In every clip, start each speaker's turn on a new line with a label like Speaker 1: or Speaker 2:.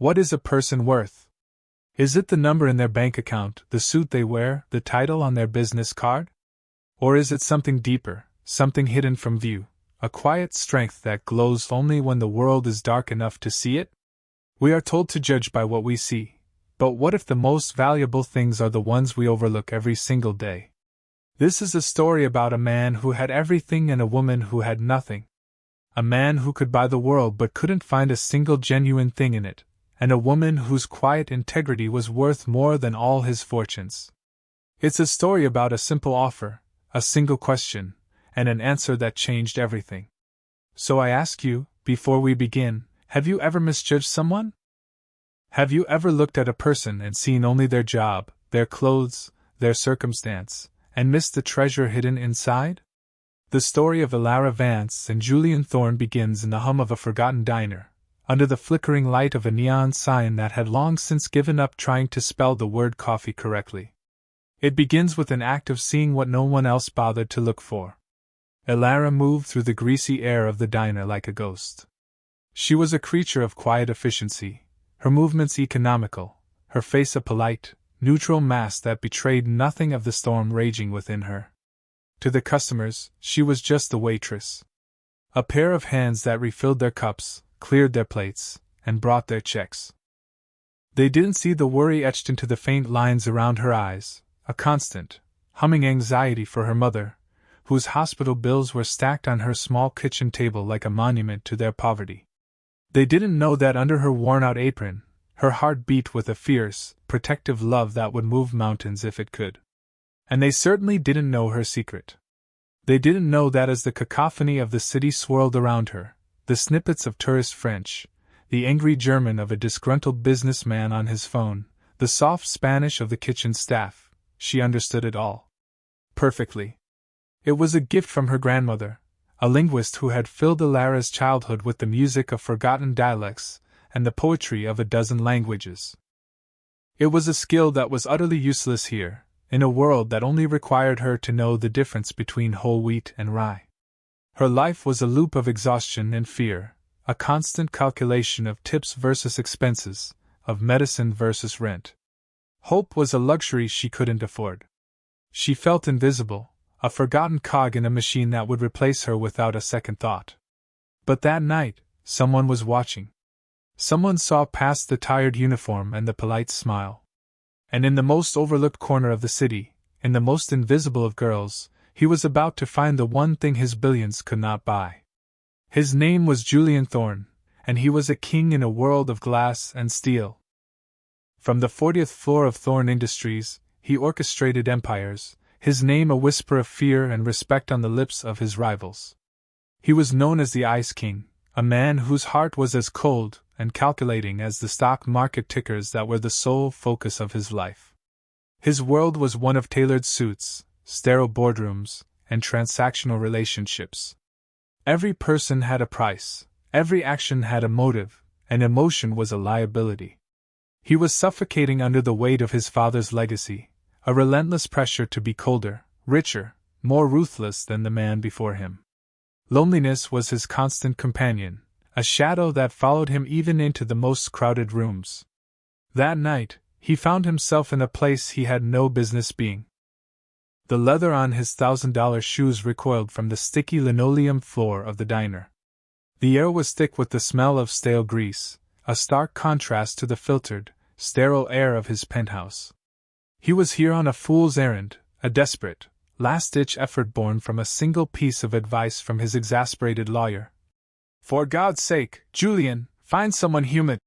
Speaker 1: What is a person worth? Is it the number in their bank account, the suit they wear, the title on their business card? Or is it something deeper, something hidden from view, a quiet strength that glows only when the world is dark enough to see it? We are told to judge by what we see, but what if the most valuable things are the ones we overlook every single day? This is a story about a man who had everything and a woman who had nothing. A man who could buy the world but couldn't find a single genuine thing in it, and a woman whose quiet integrity was worth more than all his fortunes. It's a story about a simple offer, a single question, and an answer that changed everything. So I ask you, before we begin, have you ever misjudged someone? Have you ever looked at a person and seen only their job, their clothes, their circumstance, and missed the treasure hidden inside? The story of Elara Vance and Julian Thorne begins in the hum of a forgotten diner, under the flickering light of a neon sign that had long since given up trying to spell the word coffee correctly. It begins with an act of seeing what no one else bothered to look for. Elara moved through the greasy air of the diner like a ghost. She was a creature of quiet efficiency, her movements economical, her face a polite, neutral mask that betrayed nothing of the storm raging within her. To the customers, she was just the waitress. A pair of hands that refilled their cups, cleared their plates, and brought their checks. They didn't see the worry etched into the faint lines around her eyes, a constant, humming anxiety for her mother, whose hospital bills were stacked on her small kitchen table like a monument to their poverty. They didn't know that under her worn-out apron, her heart beat with a fierce, protective love that would move mountains if it could. And they certainly didn't know her secret. They didn't know that as the cacophony of the city swirled around her, the snippets of tourist French, the angry German of a disgruntled businessman on his phone, the soft Spanish of the kitchen staff, she understood it all. Perfectly. It was a gift from her grandmother, a linguist who had filled Elara's childhood with the music of forgotten dialects and the poetry of a dozen languages. It was a skill that was utterly useless here, in a world that only required her to know the difference between whole wheat and rye. Her life was a loop of exhaustion and fear, a constant calculation of tips versus expenses, of medicine versus rent. Hope was a luxury she couldn't afford. She felt invisible, a forgotten cog in a machine that would replace her without a second thought. But that night, someone was watching. Someone saw past the tired uniform and the polite smile. And in the most overlooked corner of the city, in the most invisible of girls, he was about to find the one thing his billions could not buy. His name was Julian Thorne, and he was a king in a world of glass and steel. From the 40th floor of Thorne Industries, he orchestrated empires, his name a whisper of fear and respect on the lips of his rivals. He was known as the Ice King, a man whose heart was as cold and calculating as the stock market tickers that were the sole focus of his life. His world was one of tailored suits, sterile boardrooms, and transactional relationships. Every person had a price, every action had a motive, and emotion was a liability. He was suffocating under the weight of his father's legacy, a relentless pressure to be colder, richer, more ruthless than the man before him. Loneliness was his constant companion, a shadow that followed him even into the most crowded rooms. That night, he found himself in a place he had no business being. The leather on his $1,000 shoes recoiled from the sticky linoleum floor of the diner. The air was thick with the smell of stale grease, a stark contrast to the filtered, sterile air of his penthouse. He was here on a fool's errand, a desperate, last-ditch effort born from a single piece of advice from his exasperated lawyer. For God's sake, Julian, find someone human.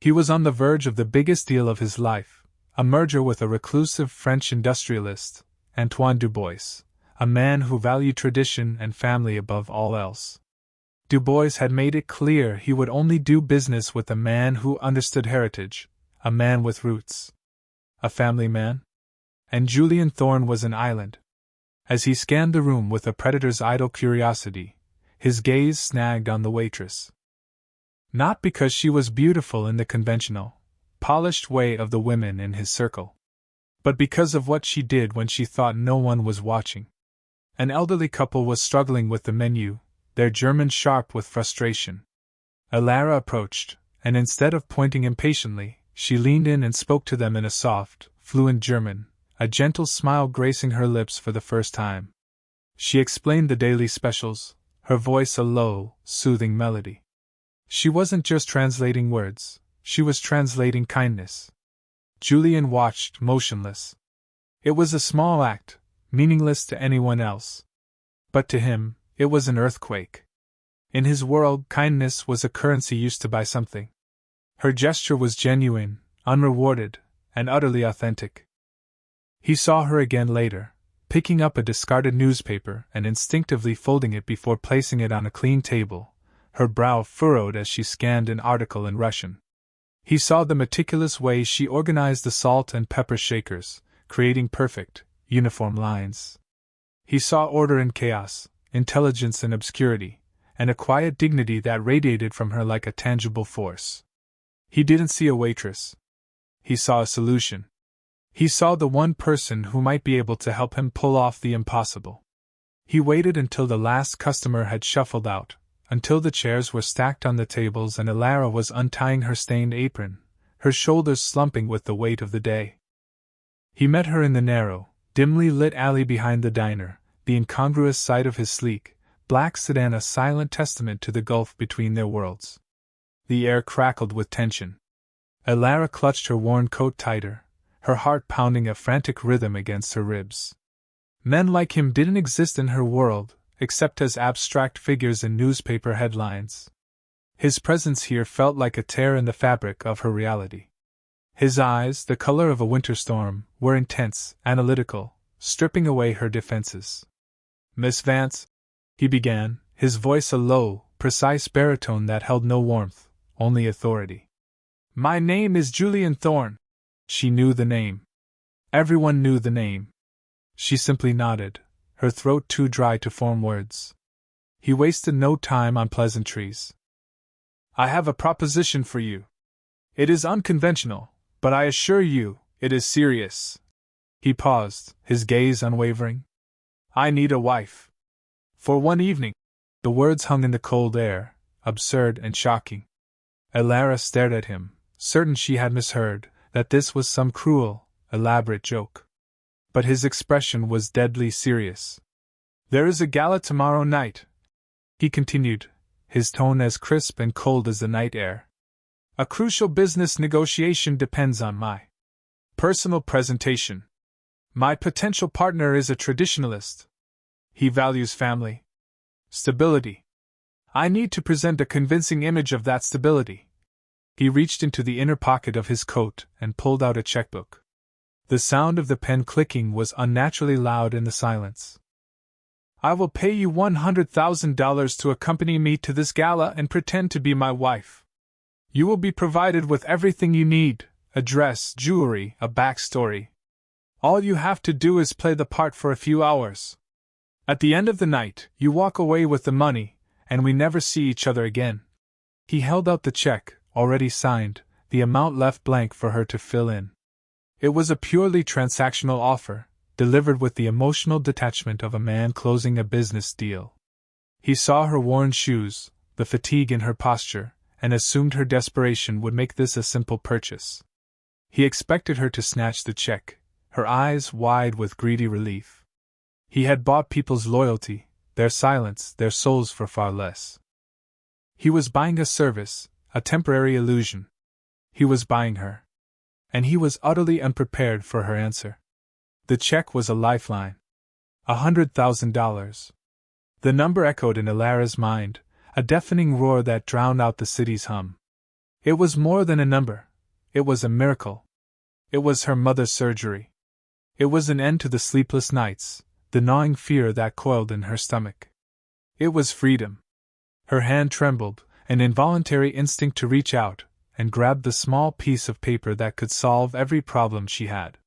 Speaker 1: He was on the verge of the biggest deal of his life, a merger with a reclusive French industrialist, Antoine Dubois, a man who valued tradition and family above all else. Dubois had made it clear he would only do business with a man who understood heritage, a man with roots. A family man? And Julian Thorne was an island. As he scanned the room with a predator's idle curiosity, his gaze snagged on the waitress. Not because she was beautiful in the conventional, polished way of the women in his circle, but because of what she did when she thought no one was watching. An elderly couple was struggling with the menu, their German sharp with frustration. Elara approached, and instead of pointing impatiently, she leaned in and spoke to them in a soft, fluent German, a gentle smile gracing her lips for the first time. She explained the daily specials, her voice a low, soothing melody. She wasn't just translating words, she was translating kindness. Julian watched, motionless. It was a small act, meaningless to anyone else. But to him, it was an earthquake. In his world, kindness was a currency used to buy something. Her gesture was genuine, unrewarded, and utterly authentic. He saw her again later, picking up a discarded newspaper and instinctively folding it before placing it on a clean table, her brow furrowed as she scanned an article in Russian. He saw the meticulous way she organized the salt and pepper shakers, creating perfect, uniform lines. He saw order in chaos, intelligence in obscurity, and a quiet dignity that radiated from her like a tangible force. He didn't see a waitress. He saw a solution. He saw the one person who might be able to help him pull off the impossible. He waited until the last customer had shuffled out, until the chairs were stacked on the tables and Elara was untying her stained apron, her shoulders slumping with the weight of the day. He met her in the narrow, dimly lit alley behind the diner, the incongruous sight of his sleek, black sedan a silent testament to the gulf between their worlds. The air crackled with tension. Elara clutched her worn coat tighter, her heart pounding a frantic rhythm against her ribs. Men like him didn't exist in her world, except as abstract figures in newspaper headlines. His presence here felt like a tear in the fabric of her reality. His eyes, the color of a winter storm, were intense, analytical, stripping away her defenses. "Miss Vance," he began, his voice a low, precise baritone that held no warmth, only authority. "My name is Julian Thorne." She knew the name. Everyone knew the name. She simply nodded, her throat too dry to form words. He wasted no time on pleasantries. "I have a proposition for you. It is unconventional, but I assure you, it is serious." He paused, his gaze unwavering. "I need a wife. For one evening." The words hung in the cold air, absurd and shocking. Elara stared at him, certain she had misheard, that this was some cruel, elaborate joke. But his expression was deadly serious. "There is a gala tomorrow night," he continued, his tone as crisp and cold as the night air. "A crucial business negotiation depends on my personal presentation. My potential partner is a traditionalist. He values family, stability. I need to present a convincing image of that stability." He reached into the inner pocket of his coat and pulled out a checkbook. The sound of the pen clicking was unnaturally loud in the silence. "I will pay you $100,000 to accompany me to this gala and pretend to be my wife. You will be provided with everything you need, a dress, jewelry, a backstory. All you have to do is play the part for a few hours. At the end of the night, you walk away with the money, and we never see each other again." He held out the check, already signed, the amount left blank for her to fill in. It was a purely transactional offer, delivered with the emotional detachment of a man closing a business deal. He saw her worn shoes, the fatigue in her posture, and assumed her desperation would make this a simple purchase. He expected her to snatch the check, her eyes wide with greedy relief. He had bought people's loyalty, their silence, their souls for far less. He was buying a service, a temporary illusion. He was buying her. And he was utterly unprepared for her answer. The check was a lifeline. $100,000. The number echoed in Elara's mind, a deafening roar that drowned out the city's hum. It was more than a number. It was a miracle. It was her mother's surgery. It was an end to the sleepless nights, the gnawing fear that coiled in her stomach. It was freedom. Her hand trembled, an involuntary instinct to reach out and grab the small piece of paper that could solve every problem she had.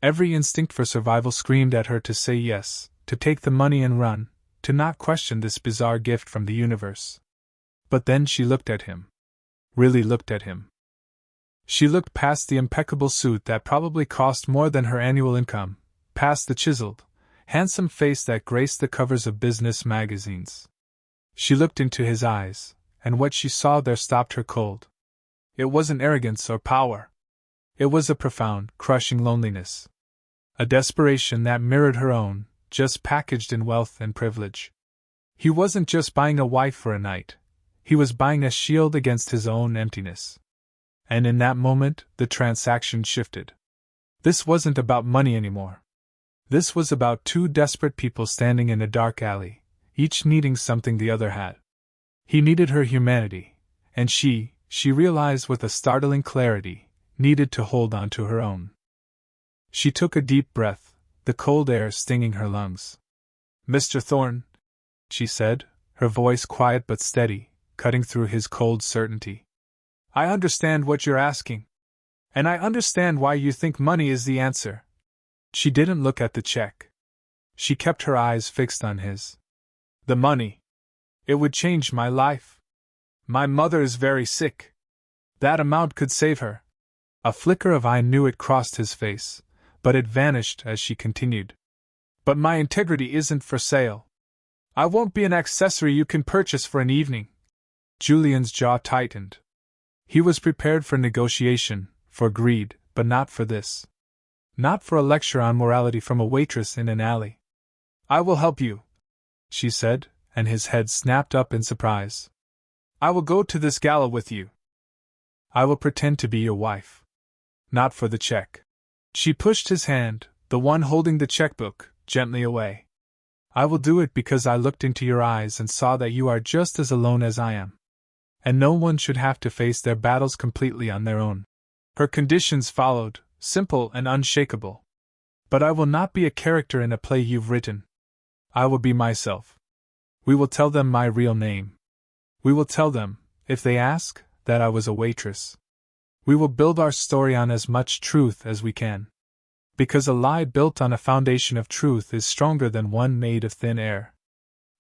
Speaker 1: Every instinct for survival screamed at her to say yes, to take the money and run, to not question this bizarre gift from the universe. But then she looked at him. Really looked at him. She looked past the impeccable suit that probably cost more than her annual income, past the chiseled, handsome face that graced the covers of business magazines. She looked into his eyes, and what she saw there stopped her cold. It wasn't arrogance or power. It was a profound, crushing loneliness. A desperation that mirrored her own, just packaged in wealth and privilege. He wasn't just buying a wife for a night. He was buying a shield against his own emptiness. And in that moment, the transaction shifted. This wasn't about money anymore. This was about two desperate people standing in a dark alley, each needing something the other had. He needed her humanity, and she realized with a startling clarity, needed to hold on to her own. She took a deep breath, the cold air stinging her lungs. "Mr. Thorne," she said, her voice quiet but steady, cutting through his cold certainty. "I understand what you're asking. And I understand why you think money is the answer." She didn't look at the check. She kept her eyes fixed on his. "The money. It would change my life. My mother is very sick. That amount could save her." A flicker of I knew it crossed his face, but it vanished as she continued. "But my integrity isn't for sale. I won't be an accessory you can purchase for an evening." Julian's jaw tightened. He was prepared for negotiation, for greed, but not for this. Not for a lecture on morality from a waitress in an alley. "I will help you," she said, and his head snapped up in surprise. "I will go to this gala with you. I will pretend to be your wife. Not for the check." She pushed his hand, the one holding the checkbook, gently away. "I will do it because I looked into your eyes and saw that you are just as alone as I am. And no one should have to face their battles completely on their own." Her conditions followed, simple and unshakable. "But I will not be a character in a play you've written. I will be myself. We will tell them my real name. We will tell them, if they ask, that I was a waitress. We will build our story on as much truth as we can. Because a lie built on a foundation of truth is stronger than one made of thin air.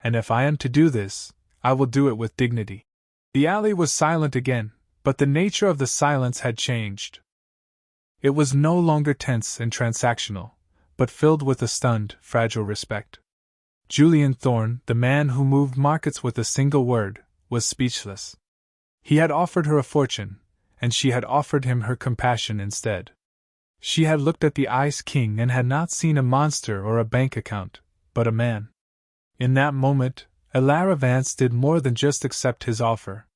Speaker 1: And if I am to do this, I will do it with dignity." The alley was silent again, but the nature of the silence had changed. It was no longer tense and transactional, but filled with a stunned, fragile respect. Julian Thorne, the man who moved markets with a single word, was speechless. He had offered her a fortune, and she had offered him her compassion instead. She had looked at the Ice King and had not seen a monster or a bank account, but a man. In that moment, Elara Vance did more than just accept his offer.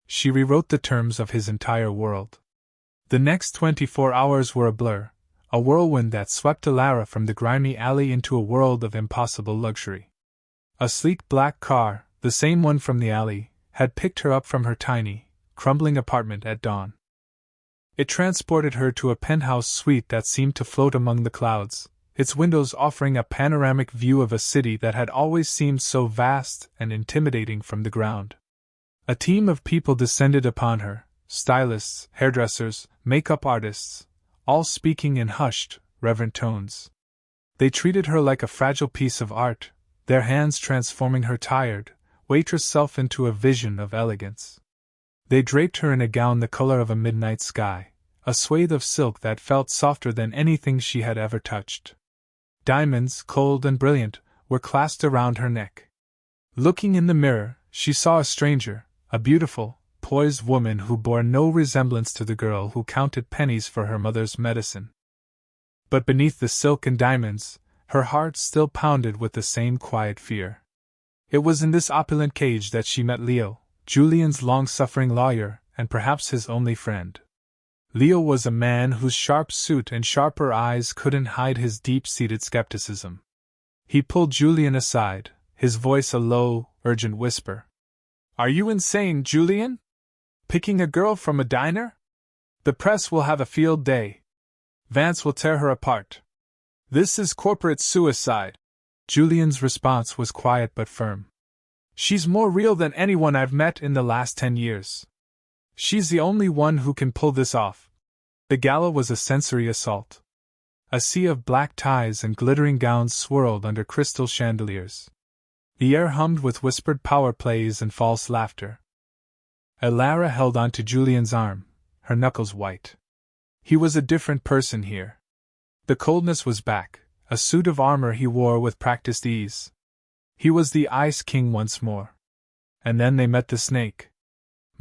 Speaker 1: She rewrote the terms of his entire world. The next 24 hours were a blur, a whirlwind that swept Elara from the grimy alley into a world of impossible luxury. A sleek black car, the same one from the alley, had picked her up from her tiny, crumbling apartment at dawn. It transported her to a penthouse suite that seemed to float among the clouds, its windows offering a panoramic view of a city that had always seemed so vast and intimidating from the ground. A team of people descended upon her, stylists, hairdressers, makeup artists, all speaking in hushed, reverent tones. They treated her like a fragile piece of art, their hands transforming her tired, waitress self into a vision of elegance. They draped her in a gown the color of a midnight sky, a swathe of silk that felt softer than anything she had ever touched. Diamonds, cold and brilliant, were clasped around her neck. Looking in the mirror, she saw a stranger, a beautiful, poised woman who bore no resemblance to the girl who counted pennies for her mother's medicine. But beneath the silk and diamonds, her heart still pounded with the same quiet fear. It was in this opulent cage that she met Leo, Julian's long-suffering lawyer, and perhaps his only friend. Leo was a man whose sharp suit and sharper eyes couldn't hide his deep-seated skepticism. He pulled Julian aside, his voice a low, urgent whisper. "Are you insane, Julian? Picking a girl from a diner? The press will have a field day. Vance will tear her apart. This is corporate suicide." Julian's response was quiet but firm. "She's more real than anyone I've met in the last 10 years. She's the only one who can pull this off." The gala was a sensory assault. A sea of black ties and glittering gowns swirled under crystal chandeliers. The air hummed with whispered power plays and false laughter. Elara held onto Julian's arm, her knuckles white. He was a different person here. The coldness was back, a suit of armor he wore with practiced ease. He was the Ice King once more. And then they met the snake.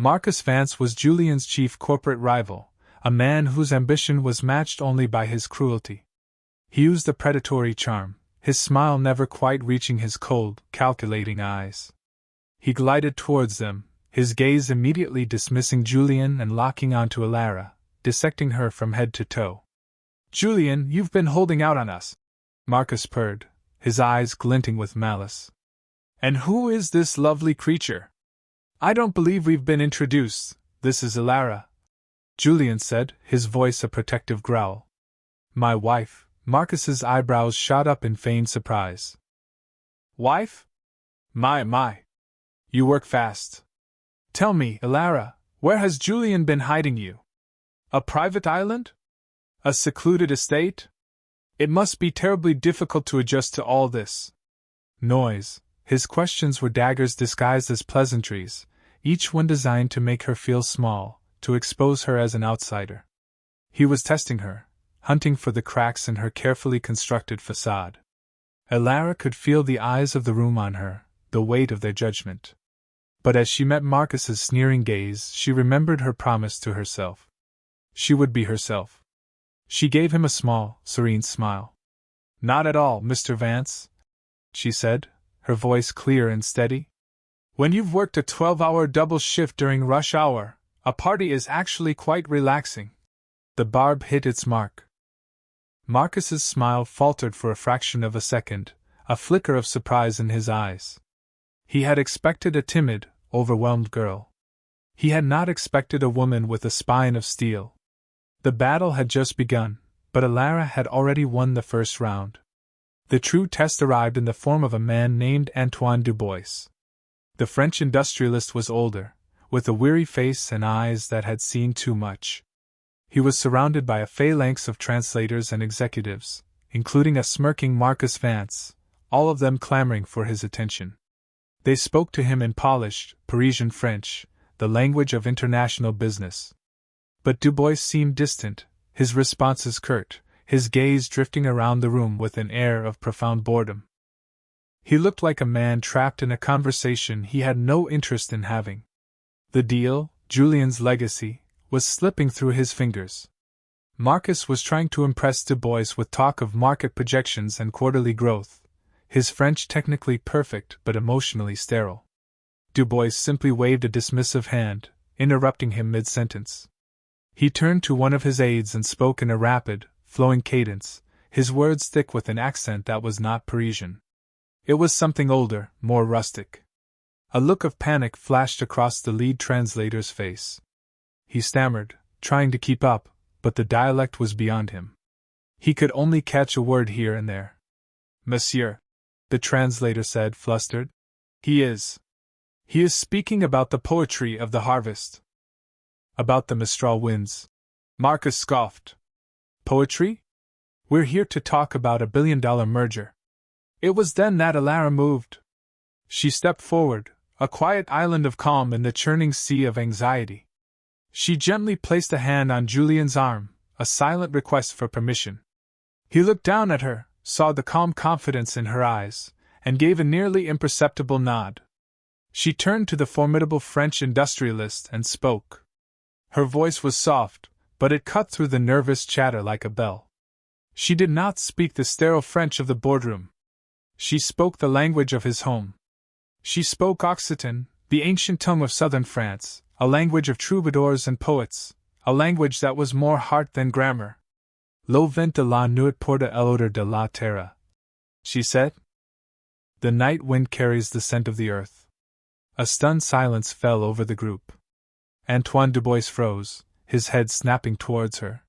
Speaker 1: Marcus Vance was Julian's chief corporate rival, a man whose ambition was matched only by his cruelty. He used a predatory charm, his smile never quite reaching his cold, calculating eyes. He glided towards them, his gaze immediately dismissing Julian and locking onto Alara, dissecting her from head to toe. "Julian, you've been holding out on us," Marcus purred, his eyes glinting with malice. "And who is this lovely creature? I don't believe we've been introduced. This is Alara," Julian said, his voice a protective growl. "My wife." Marcus's eyebrows shot up in feigned surprise. "Wife? My. You work fast. Tell me, Alara, where has Julian been hiding you? A private island? A secluded estate? It must be terribly difficult to adjust to all this." Noise. His questions were daggers disguised as pleasantries, each one designed to make her feel small, to expose her as an outsider. He was testing her, hunting for the cracks in her carefully constructed facade. Alara could feel the eyes of the room on her, the weight of their judgment. But as she met Marcus's sneering gaze, she remembered her promise to herself. She would be herself. She gave him a small, serene smile. "Not at all, Mr. Vance," she said, her voice clear and steady. "When you've worked a 12-hour double shift during rush hour, a party is actually quite relaxing." The barb hit its mark. Marcus's smile faltered for a fraction of a second, a flicker of surprise in his eyes. He had expected a timid, overwhelmed girl. He had not expected a woman with a spine of steel. The battle had just begun, but Alara had already won the first round. The true test arrived in the form of a man named Antoine Dubois. The French industrialist was older, with a weary face and eyes that had seen too much. He was surrounded by a phalanx of translators and executives, including a smirking Marcus Vance, all of them clamoring for his attention. They spoke to him in polished, Parisian French, the language of international business. But Dubois seemed distant, his responses curt, his gaze drifting around the room with an air of profound boredom. He looked like a man trapped in a conversation he had no interest in having. The deal, Julian's legacy, was slipping through his fingers. Marcus was trying to impress Dubois with talk of market projections and quarterly growth, his French technically perfect but emotionally sterile. Dubois simply waved a dismissive hand, interrupting him mid-sentence. He turned to one of his aides and spoke in a rapid, flowing cadence, his words thick with an accent that was not Parisian. It was something older, more rustic. A look of panic flashed across the lead translator's face. He stammered, trying to keep up, but the dialect was beyond him. He could only catch a word here and there. "Monsieur," the translator said, flustered. He is speaking about the poetry of the harvest." "About the Mistral winds," Marcus scoffed. "Poetry? We're here to talk about a billion-dollar merger." It was then that Alara moved. She stepped forward, a quiet island of calm in the churning sea of anxiety. She gently placed a hand on Julian's arm, a silent request for permission. He looked down at her, saw the calm confidence in her eyes, and gave a nearly imperceptible nod. She turned to the formidable French industrialist and spoke. Her voice was soft, but it cut through the nervous chatter like a bell. She did not speak the sterile French of the boardroom. She spoke the language of his home. She spoke Occitan, the ancient tongue of southern France, a language of troubadours and poets, a language that was more heart than grammar. "Le vent de la nuit porte l'odeur de la terre," she said. "The night wind carries the scent of the earth." A stunned silence fell over the group. Antoine Dubois froze, his head snapping towards her.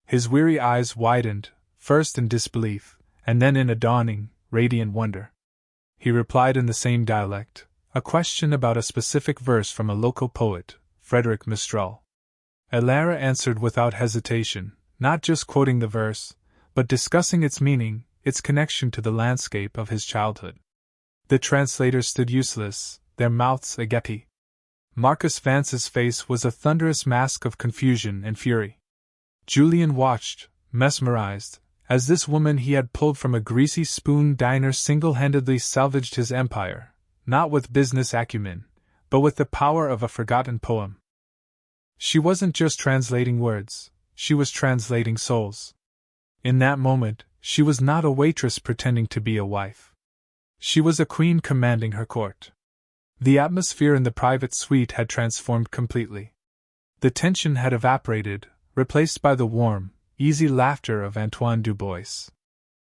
Speaker 1: His weary eyes widened, first in disbelief, and then in a dawning, radiant wonder. He replied in the same dialect, a question about a specific verse from a local poet, Frederic Mistral. Alara answered without hesitation, not just quoting the verse, but discussing its meaning, its connection to the landscape of his childhood. The translators stood useless, their mouths agape. Marcus Vance's face was a thunderous mask of confusion and fury. Julian watched, mesmerized, as this woman he had pulled from a greasy spoon diner single-handedly salvaged his empire, not with business acumen, but with the power of a forgotten poem. She wasn't just translating words, she was translating souls. In that moment, she was not a waitress pretending to be a wife. She was a queen commanding her court. The atmosphere in the private suite had transformed completely. The tension had evaporated, replaced by the warm, easy laughter of Antoine Dubois.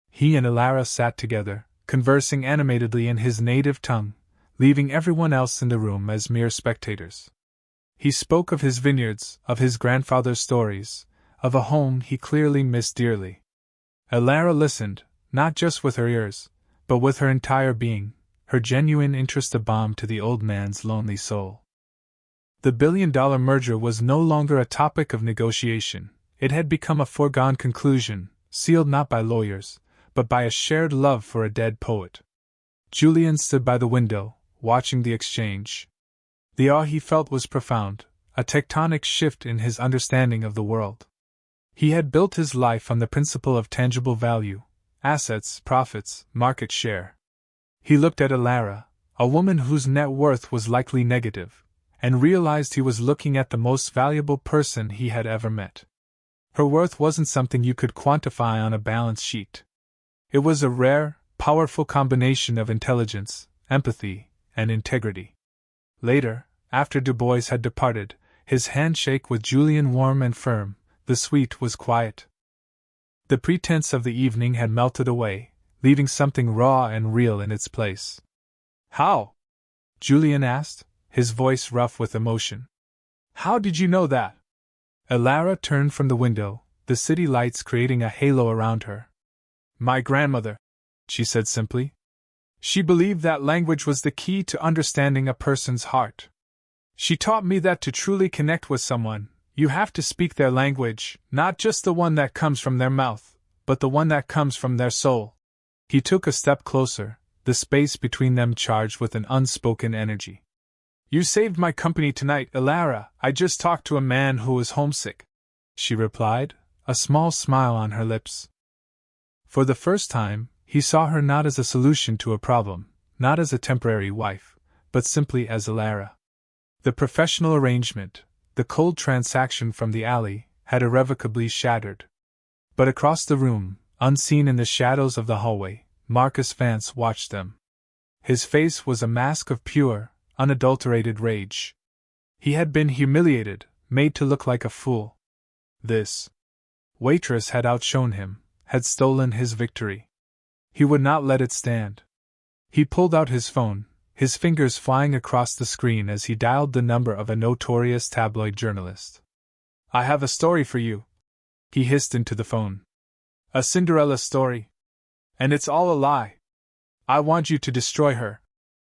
Speaker 1: He and Elara sat together, conversing animatedly in his native tongue, leaving everyone else in the room as mere spectators. He spoke of his vineyards, of his grandfather's stories, of a home he clearly missed dearly. Elara listened, not just with her ears, but with her entire being, her genuine interest a balm to the old man's lonely soul. The billion-dollar merger was no longer a topic of negotiation. It had become a foregone conclusion, sealed not by lawyers, but by a shared love for a dead poet. Julien stood by the window, watching the exchange. The awe he felt was profound, a tectonic shift in his understanding of the world. He had built his life on the principle of tangible value, assets, profits, market share. He looked at Elara, a woman whose net worth was likely negative, and realized he was looking at the most valuable person he had ever met. Her worth wasn't something you could quantify on a balance sheet. It was a rare, powerful combination of intelligence, empathy, and integrity. Later, after Dubois had departed, his handshake with Julien warm and firm, the suite was quiet. The pretense of the evening had melted away, leaving something raw and real in its place. "How?" Julien asked, his voice rough with emotion. "How did you know that?" Elara turned from the window, the city lights creating a halo around her. "My grandmother," she said simply. "She believed that language was the key to understanding a person's heart. She taught me that to truly connect with someone, you have to speak their language, not just the one that comes from their mouth, but the one that comes from their soul." He took a step closer, the space between them charged with an unspoken energy. "You saved my company tonight, Elara. I just talked to a man who was homesick," she replied, a small smile on her lips. For the first time, he saw her not as a solution to a problem, not as a temporary wife, but simply as Elara. The professional arrangement, the cold transaction from the alley, had irrevocably shattered. But across the room, unseen in the shadows of the hallway, Marcus Vance watched them. His face was a mask of pure, unadulterated rage. He had been humiliated, made to look like a fool. This waitress had outshone him, had stolen his victory. He would not let it stand. He pulled out his phone, his fingers flying across the screen as he dialed the number of a notorious tabloid journalist. "I have a story for you," he hissed into the phone. "A Cinderella story. And it's all a lie. I want you to destroy her."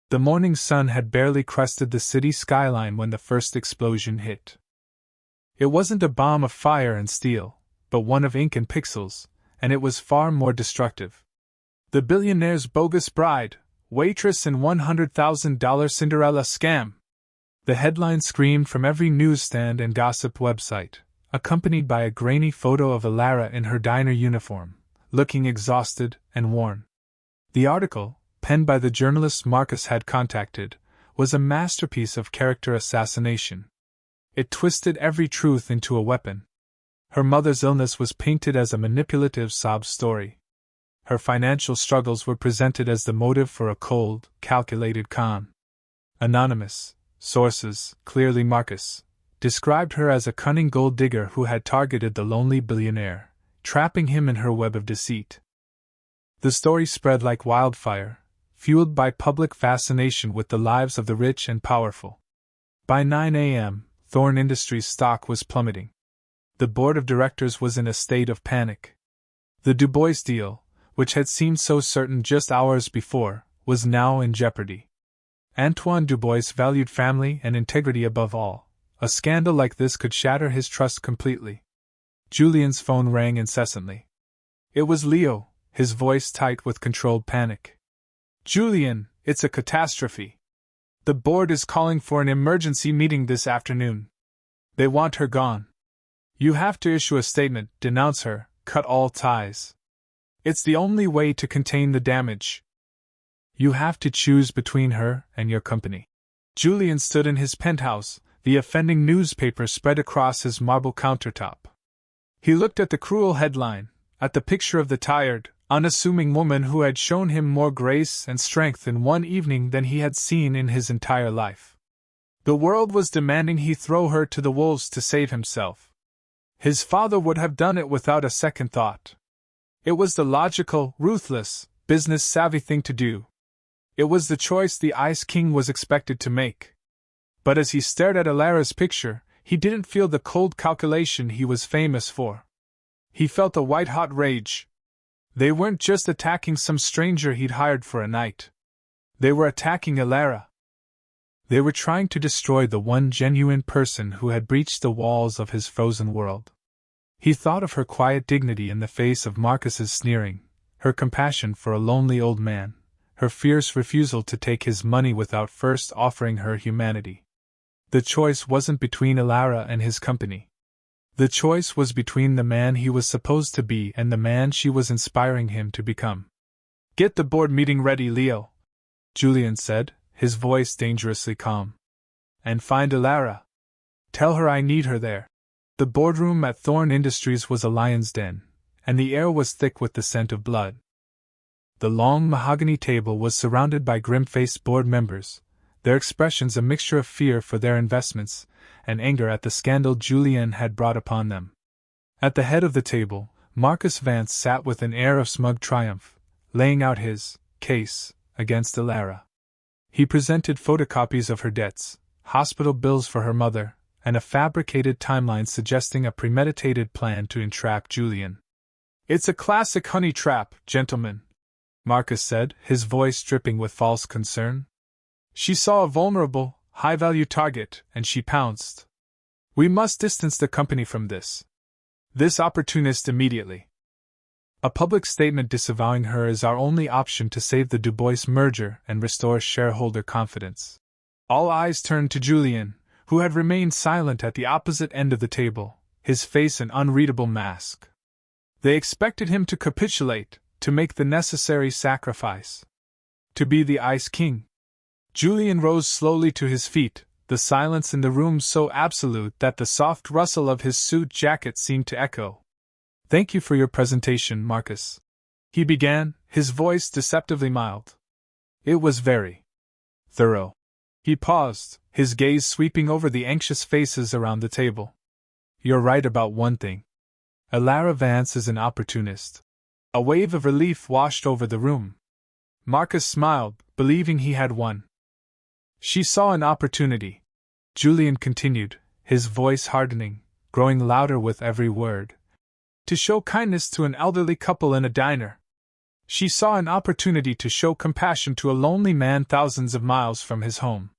Speaker 1: The morning sun had barely crested the city skyline when the first explosion hit. It wasn't a bomb of fire and steel, but one of ink and pixels, and it was far more destructive. "The billionaire's bogus bride, waitress and $100,000 Cinderella scam!" The headline screamed from every newsstand and gossip website, accompanied by a grainy photo of Elara in her diner uniform, looking exhausted and worn. The article, penned by the journalist Marcus had contacted, was a masterpiece of character assassination. It twisted every truth into a weapon. Her mother's illness was painted as a manipulative sob story. Her financial struggles were presented as the motive for a cold, calculated con. Anonymous sources, clearly Marcus, described her as a cunning gold digger who had targeted the lonely billionaire, trapping him in her web of deceit. The story spread like wildfire, fueled by public fascination with the lives of the rich and powerful. By 9 a.m., Thorne Industries stock was plummeting. The board of directors was in a state of panic. The Dubois deal, which had seemed so certain just hours before, was now in jeopardy. Antoine Dubois valued family and integrity above all. A scandal like this could shatter his trust completely. Julien's phone rang incessantly. It was Leo, his voice tight with controlled panic. "Julien, it's a catastrophe. The board is calling for an emergency meeting this afternoon. They want her gone. You have to issue a statement, denounce her, cut all ties. It's the only way to contain the damage. You have to choose between her and your company." Julian stood in his penthouse, the offending newspaper spread across his marble countertop. He looked at the cruel headline, at the picture of the tired, unassuming woman who had shown him more grace and strength in one evening than he had seen in his entire life. The world was demanding he throw her to the wolves to save himself. His father would have done it without a second thought. It was the logical, ruthless, business-savvy thing to do. It was the choice the Ice King was expected to make. But as he stared at Alara's picture, he didn't feel the cold calculation he was famous for. He felt a white-hot rage. They weren't just attacking some stranger he'd hired for a night. They were attacking Alara. They were trying to destroy the one genuine person who had breached the walls of his frozen world. He thought of her quiet dignity in the face of Marcus's sneering, her compassion for a lonely old man, her fierce refusal to take his money without first offering her humanity. The choice wasn't between Alara and his company. The choice was between the man he was supposed to be and the man she was inspiring him to become. "Get the board meeting ready, Leo," Julian said, his voice dangerously calm. "And find Alara. Tell her I need her there." The boardroom at Thorn Industries was a lion's den, and the air was thick with the scent of blood. The long mahogany table was surrounded by grim-faced board members, their expressions a mixture of fear for their investments and anger at the scandal Julian had brought upon them. At the head of the table, Marcus Vance sat with an air of smug triumph, laying out his case against Alara. He presented photocopies of her debts, hospital bills for her mother, and a fabricated timeline suggesting a premeditated plan to entrap Julian. "It's a classic honey trap, gentlemen," Marcus said, his voice dripping with false concern. "She saw a vulnerable, high-value target, and she pounced. We must distance the company from this opportunist immediately. A public statement disavowing her is our only option to save the Dubois merger and restore shareholder confidence." All eyes turned to Julian, who had remained silent at the opposite end of the table, his face an unreadable mask. They expected him to capitulate, to make the necessary sacrifice. To be the Ice King. Julian rose slowly to his feet, the silence in the room so absolute that the soft rustle of his suit jacket seemed to echo. "Thank you for your presentation, Marcus," he began, his voice deceptively mild. "It was very thorough." He paused, his gaze sweeping over the anxious faces around the table. "You're right about one thing. Alara Vance is an opportunist." A wave of relief washed over the room. Marcus smiled, believing he had won. "She saw an opportunity," Julian continued, his voice hardening, growing louder with every word, "to show kindness to an elderly couple in a diner. She saw an opportunity to show compassion to a lonely man thousands of miles from his home.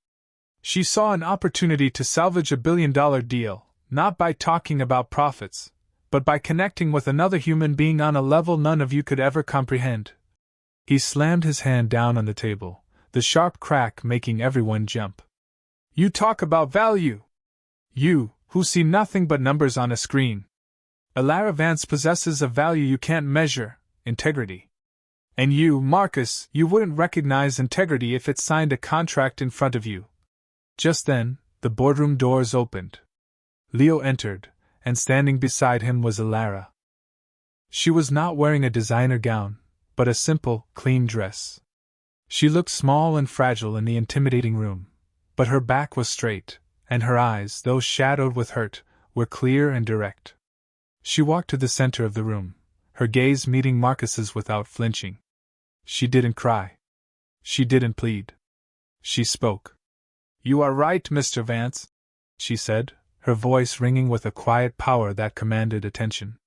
Speaker 1: She saw an opportunity to salvage a billion-dollar deal, not by talking about profits, but by connecting with another human being on a level none of you could ever comprehend." He slammed his hand down on the table, the sharp crack making everyone jump. "You talk about value! You, who see nothing but numbers on a screen. Alara Vance possesses a value you can't measure, integrity. And you, Marcus, you wouldn't recognize integrity if it signed a contract in front of you." Just then, the boardroom doors opened. Leo entered, and standing beside him was Alara. She was not wearing a designer gown, but a simple, clean dress. She looked small and fragile in the intimidating room, but her back was straight, and her eyes, though shadowed with hurt, were clear and direct. She walked to the center of the room, her gaze meeting Marcus's without flinching. She didn't cry. She didn't plead. She spoke. "You are right, Mr. Vance," she said, her voice ringing with a quiet power that commanded attention.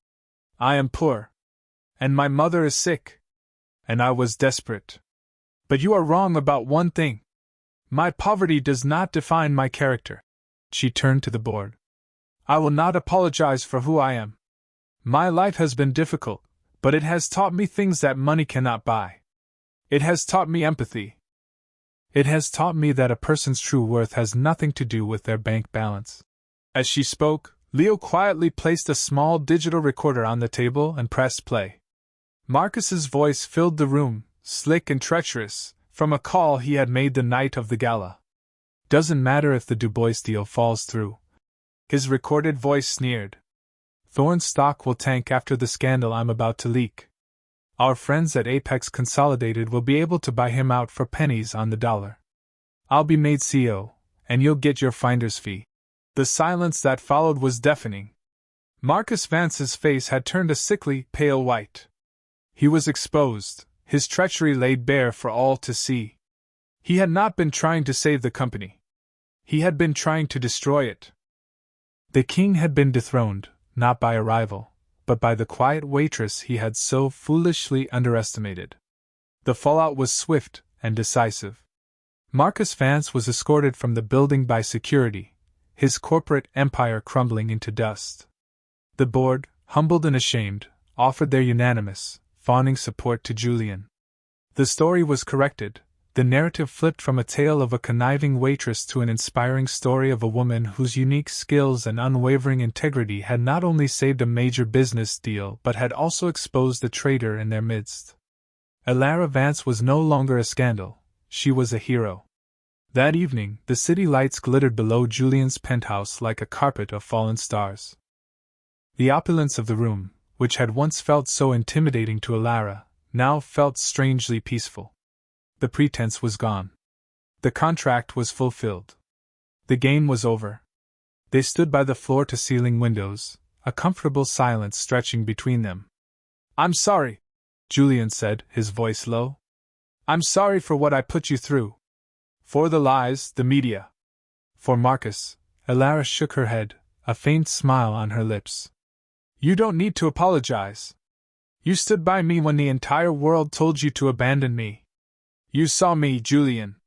Speaker 1: "I am poor. And my mother is sick. And I was desperate. But you are wrong about one thing. My poverty does not define my character." She turned to the board. "I will not apologize for who I am. My life has been difficult, but it has taught me things that money cannot buy. It has taught me empathy. It has taught me that a person's true worth has nothing to do with their bank balance." As she spoke, Leo quietly placed a small digital recorder on the table and pressed play. Marcus's voice filled the room, slick and treacherous, from a call he had made the night of the gala. Doesn't matter if the Dubois deal falls through. His recorded voice sneered. Thorne's stock will tank after the scandal I'm about to leak. Our friends at Apex Consolidated will be able to buy him out for pennies on the dollar. I'll be made CEO, and you'll get your finder's fee. The silence that followed was deafening. Marcus Vance's face had turned a sickly, pale white. He was exposed, his treachery laid bare for all to see. He had not been trying to save the company. He had been trying to destroy it. The king had been dethroned, not by a rival, but by the quiet waitress he had so foolishly underestimated. The fallout was swift and decisive. Marcus Vance was escorted from the building by security, his corporate empire crumbling into dust. The board, humbled and ashamed, offered their unanimous, fawning support to Julian. The story was corrected. The narrative flipped from a tale of a conniving waitress to an inspiring story of a woman whose unique skills and unwavering integrity had not only saved a major business deal but had also exposed a traitor in their midst. Elara Vance was no longer a scandal, she was a hero. That evening, the city lights glittered below Julian's penthouse like a carpet of fallen stars. The opulence of the room, which had once felt so intimidating to Elara, now felt strangely peaceful. The pretense was gone. The contract was fulfilled. The game was over. They stood by the floor-to-ceiling windows, a comfortable silence stretching between them. "I'm sorry," Julian said, his voice low. "I'm sorry for what I put you through. For the lies, the media." For Marcus, Elara shook her head, a faint smile on her lips. "You don't need to apologize. You stood by me when the entire world told you to abandon me. You saw me, Julian,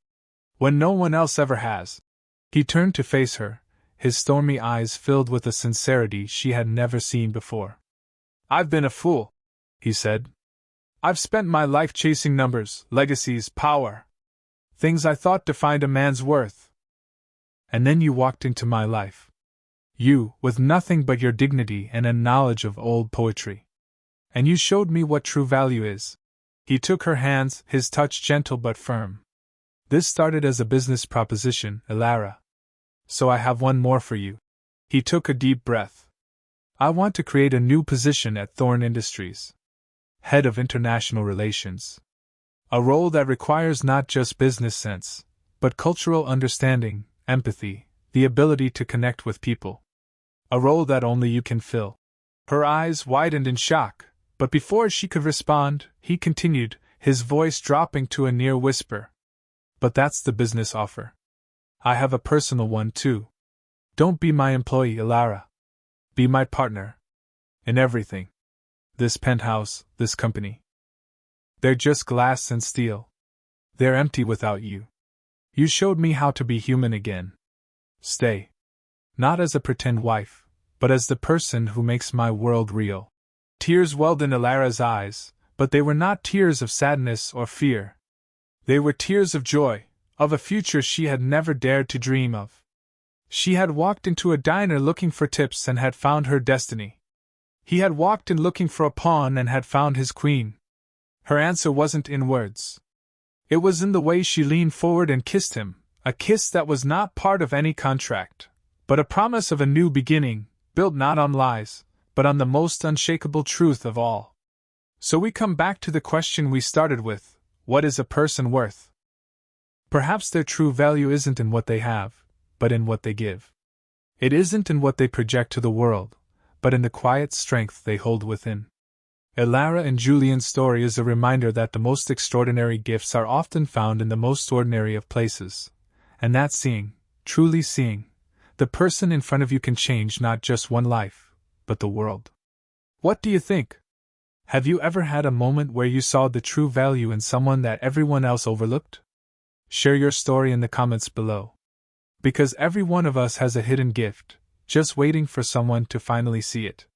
Speaker 1: when no one else ever has." He turned to face her, his stormy eyes filled with a sincerity she had never seen before. "I've been a fool," he said. "I've spent my life chasing numbers, legacies, power. Things I thought defined a man's worth. And then you walked into my life. You, with nothing but your dignity and a knowledge of old poetry. And you showed me what true value is." He took her hands, his touch gentle but firm. "This started as a business proposition, Elara. So I have one more for you." He took a deep breath. "I want to create a new position at Thorne Industries. Head of International Relations. A role that requires not just business sense, but cultural understanding, empathy, the ability to connect with people. A role that only you can fill." Her eyes widened in shock. But before she could respond, he continued, his voice dropping to a near whisper. "But that's the business offer. I have a personal one too. Don't be my employee, Elara. Be my partner. In everything. This penthouse, this company. They're just glass and steel. They're empty without you. You showed me how to be human again. Stay. Not as a pretend wife, but as the person who makes my world real." Tears welled in Elara's eyes, but they were not tears of sadness or fear. They were tears of joy, of a future she had never dared to dream of. She had walked into a diner looking for tips and had found her destiny. He had walked in looking for a pawn and had found his queen. Her answer wasn't in words. It was in the way she leaned forward and kissed him, a kiss that was not part of any contract, but a promise of a new beginning, built not on lies, but on the most unshakable truth of all. So we come back to the question we started with: what is a person worth? Perhaps their true value isn't in what they have, but in what they give. It isn't in what they project to the world, but in the quiet strength they hold within. Elara and Julian's story is a reminder that the most extraordinary gifts are often found in the most ordinary of places, and that seeing, truly seeing, the person in front of you can change not just one life, but the world. What do you think? Have you ever had a moment where you saw the true value in someone that everyone else overlooked? Share your story in the comments below. Because every one of us has a hidden gift, just waiting for someone to finally see it.